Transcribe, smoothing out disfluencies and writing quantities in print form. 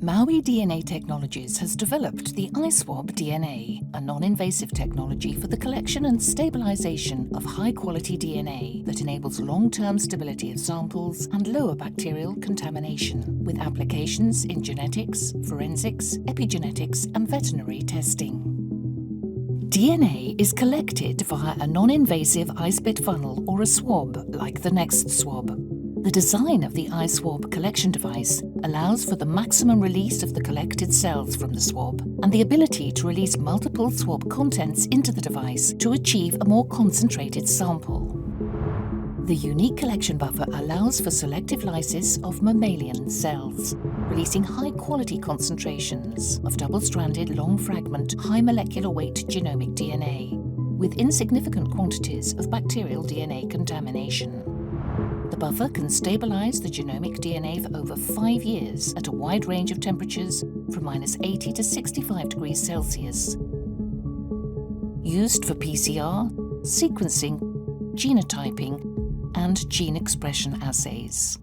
Mawi DNA Technologies has developed the iSWAB DNA, a non-invasive technology for the collection and stabilization of high-quality DNA that enables long-term stability of samples and lower bacterial contamination, with applications in genetics, forensics, epigenetics, and veterinary testing. DNA is collected via a non-invasive iSPIT funnel or a swab like the NextSWAB. The design of the iSWAB collection device allows for the maximum release of the collected cells from the swab and the ability to release multiple swab contents into the device to achieve a more concentrated sample. The unique collection buffer allows for selective lysis of mammalian cells, releasing high-quality concentrations of double-stranded, long-fragment, high molecular weight genomic DNA, with insignificant quantities of bacterial DNA contamination. The buffer can stabilize the genomic DNA for over 5 years at a wide range of temperatures from -80 to 65 degrees Celsius. Used for PCR, sequencing, genotyping, and gene expression assays.